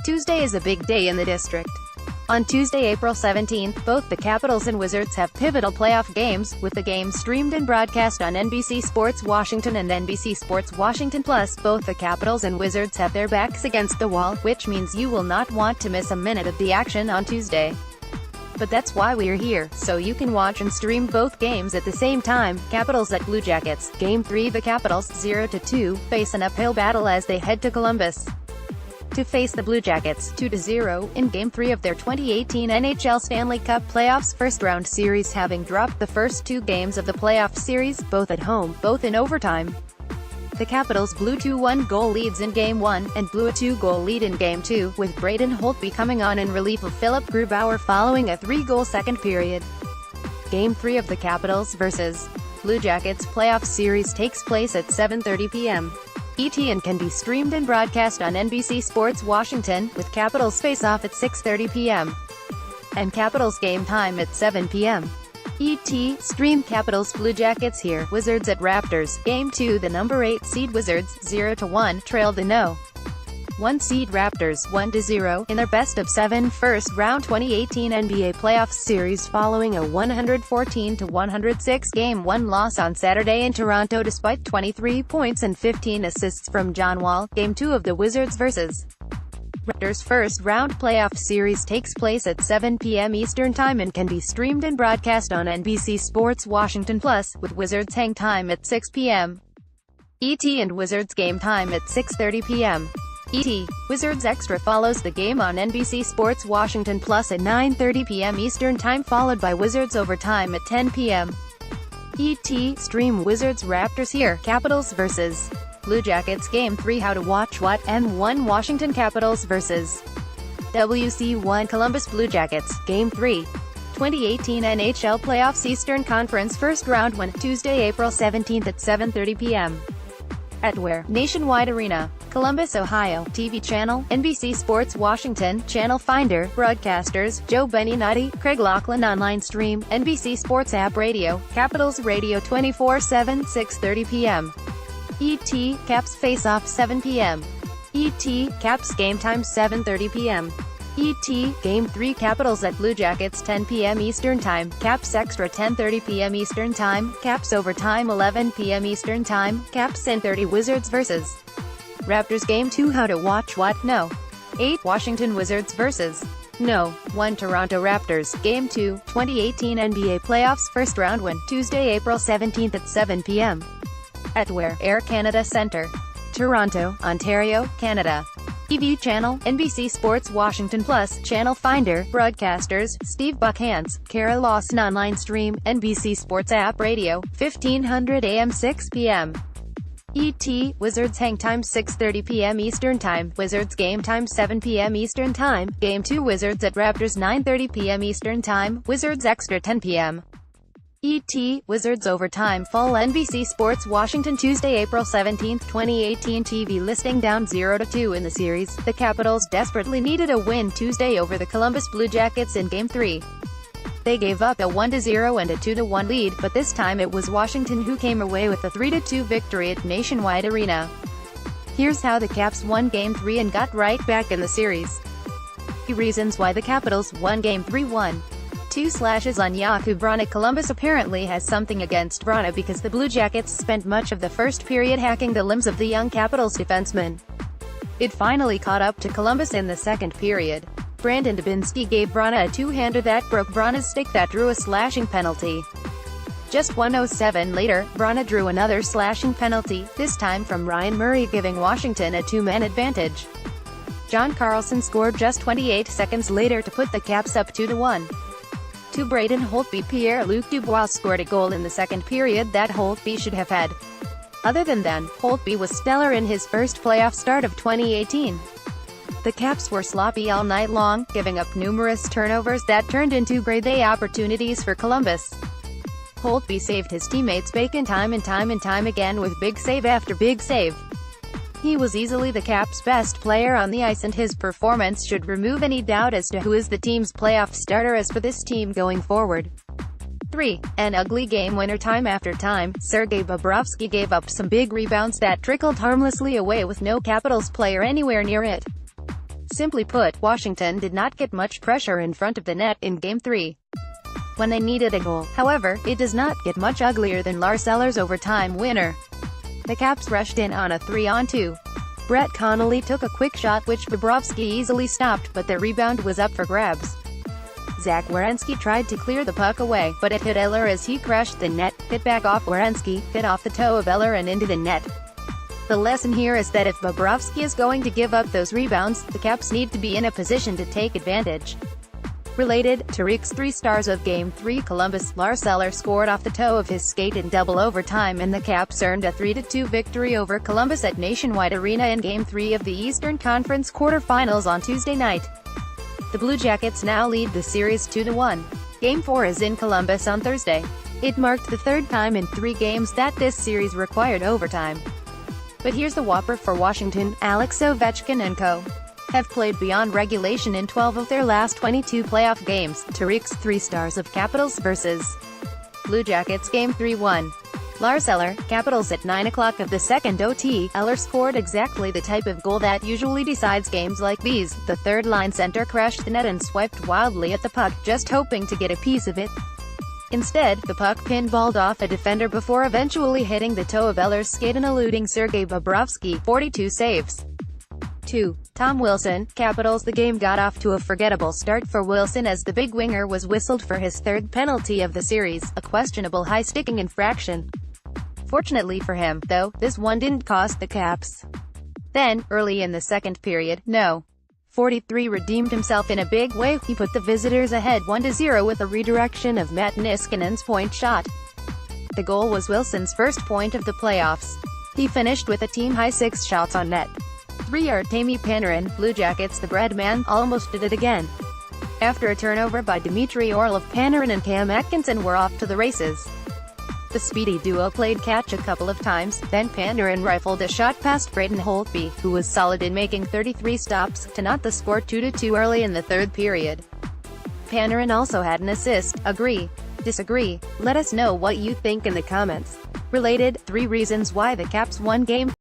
Tuesday is a big day in the district. On Tuesday, April 17th, both the Capitals and Wizards have pivotal playoff games, with the games streamed and broadcast on NBC Sports Washington and NBC Sports Washington Plus. Both the Capitals and Wizards have their backs against the wall, which means you will not want to miss a minute of the action on Tuesday. But that's why we're here, so you can watch and stream both games at the same time. Capitals at Blue Jackets. Game 3. The Capitals, 0-2, face an uphill battle as they head to Columbus to face the Blue Jackets, 2-0, in Game 3 of their 2018 NHL Stanley Cup Playoffs first-round series, having dropped the first two games of the playoff series, both at home, both in overtime. The Capitals blew 2-1 goal leads in Game 1, and blew a 2-goal lead in Game 2, with Braden Holtby coming on in relief of Philip Grubauer following a 3-goal second period. Game 3 of the Capitals vs. Blue Jackets playoff series takes place at 7:30 p.m. ET and can be streamed and broadcast on NBC Sports Washington, with Capitals face-off at 6:30 p.m. and Capitals game time at 7 p.m. ET. Stream Capitals Blue Jackets here. Wizards at Raptors. Game 2. The number 8 seed Wizards, 0-1, trailed the No. 1 seed Raptors, 1-0, in their best-of-7 first-round 2018 NBA playoffs series following a 114-106 Game 1 loss on Saturday in Toronto despite 23 points and 15 assists from John Wall. Game 2 of the Wizards vs. Raptors first-round playoff series takes place at 7 p.m. Eastern Time and can be streamed and broadcast on NBC Sports Washington Plus, with Wizards hang time at 6 p.m. ET and Wizards game time at 6:30 p.m. ET. Wizards Extra follows the game on NBC Sports Washington Plus at 9:30 p.m. Eastern Time, followed by Wizards Overtime at 10 p.m. ET. Stream Wizards Raptors here. Capitals vs. Blue Jackets Game 3. How to watch what? M1 Washington Capitals vs. WC1 Columbus Blue Jackets. Game 3. 2018 NHL Playoffs Eastern Conference First Round win. Tuesday, April 17th at 7:30 p.m. At where? Nationwide Arena, Columbus, Ohio. TV channel, NBC Sports Washington, Channel Finder. Broadcasters, Joe Beninati, Craig Laughlin. Online stream, NBC Sports App Radio, Capitals Radio 24/7, 6:30 p.m. ET. Caps face-off 7 p.m. ET. Caps game time 7:30 p.m. ET. Game 3 Capitals at Blue Jackets 10 p.m. Eastern Time, Caps Extra 10:30 p.m. Eastern Time, Caps Overtime 11 p.m. Eastern Time, Caps 10:30 Wizards vs. Raptors Game 2. How to watch what? No. 8 Washington Wizards vs. No. 1 Toronto Raptors. Game 2, 2018 NBA Playoffs First Round win. Tuesday, April 17th at 7 p.m. At where? Air Canada Centre, Toronto, Ontario, Canada. TV channel, NBC Sports Washington Plus, Channel Finder. Broadcasters, Steve Buckhantz, Kara Lawson. Online stream, NBC Sports App Radio, 1500 AM 6 p.m. ET. Wizards hang time 6:30 p.m. Eastern Time, Wizards game time 7 p.m. Eastern Time, Game 2 Wizards at Raptors 9:30 p.m. Eastern Time, Wizards Extra 10 p.m. ET. Wizards Overtime Fall. NBC Sports Washington Tuesday, April 17th, 2018 TV listing down 0-2 in the series. The Capitals desperately needed a win Tuesday over the Columbus Blue Jackets in Game 3. They gave up a 1-0 and a 2-1 lead, but this time it was Washington who came away with a 3-2 victory at Nationwide Arena. Here's how the Caps won Game 3 and got right back in the series. 3 reasons why the Capitals won Game 3. 1. 2 slashes on Jakub Vrana. Columbus apparently has something against Vrana because the Blue Jackets spent much of the first period hacking the limbs of the young Capitals defenseman. It finally caught up to Columbus in the second period. Brandon Dubinsky gave Vrana a two-hander that broke Vrana's stick that drew a slashing penalty. Just 1:07 later, Vrana drew another slashing penalty, this time from Ryan Murray, giving Washington a 2-man advantage. John Carlson scored just 28 seconds later to put the Caps up 2-1. To Braden Holtby. Pierre-Luc Dubois scored a goal in the second period that Holtby should have had. Other than that, Holtby was stellar in his first playoff start of 2018. The Caps were sloppy all night long, giving up numerous turnovers that turned into grade A opportunities for Columbus. Holtby saved his teammates bacon time and time again with big save after big save. He was easily the Caps' best player on the ice, and his performance should remove any doubt as to who is the team's playoff starter as for this team going forward. 3. An ugly game winner time after time. Sergei Bobrovsky gave up some big rebounds that trickled harmlessly away with no Capitals player anywhere near it. Simply put, Washington did not get much pressure in front of the net in Game 3. When they needed a goal, however, it does not get much uglier than Lars Eller's overtime winner. The Caps rushed in on a 3-on-2. Brett Connolly took a quick shot which Bobrovsky easily stopped, but the rebound was up for grabs. Zach Werenski tried to clear the puck away, but it hit Eller as he crashed the net, hit back off Werenski, hit off the toe of Eller and into the net. The lesson here is that if Bobrovsky is going to give up those rebounds, the Caps need to be in a position to take advantage. Related, Tariq's 3 stars of Game 3 Columbus, Lars Eller scored off the toe of his skate in double overtime and the Caps earned a 3-2 victory over Columbus at Nationwide Arena in Game 3 of the Eastern Conference quarterfinals on Tuesday night. The Blue Jackets now lead the series 2-1. Game 4 is in Columbus on Thursday. It marked the 3rd time in 3 games that this series required overtime. But here's the whopper for Washington: Alex Ovechkin and co. have played beyond regulation in 12 of their last 22 playoff games. Tariq's 3 stars of Capitals vs. Blue Jackets Game 3-1. Lars Eller, Capitals at 9 o'clock of the second OT. Eller scored exactly the type of goal that usually decides games like these. The third-line center crashed the net and swiped wildly at the puck, just hoping to get a piece of it. Instead, the puck pinballed off a defender before eventually hitting the toe of Eller's skate and eluding Sergei Bobrovsky. 42 saves. 2. Tom Wilson, Capitals. The game got off to a forgettable start for Wilson as the big winger was whistled for his 3rd penalty of the series, a questionable high-sticking infraction. Fortunately for him, though, this one didn't cost the Caps. Then, early in the second period, No. 43 redeemed himself in a big way. He put the visitors ahead 1-0 with a redirection of Matt Niskanen's point shot. The goal was Wilson's first point of the playoffs. He finished with a team-high 6 shots on net. 3 Artemi Panarin, Blue Jackets. The bread man almost did it again. After a turnover by Dmitry Orlov, Panarin and Cam Atkinson were off to the races. The speedy duo played catch a couple of times, then Panarin rifled a shot past Braden Holtby, who was solid in making 33 stops, to knot the score 2-2 early in the 3rd period. Panarin also had an assist. Agree? Disagree? Let us know what you think in the comments. Related, 3 reasons why the Caps won Game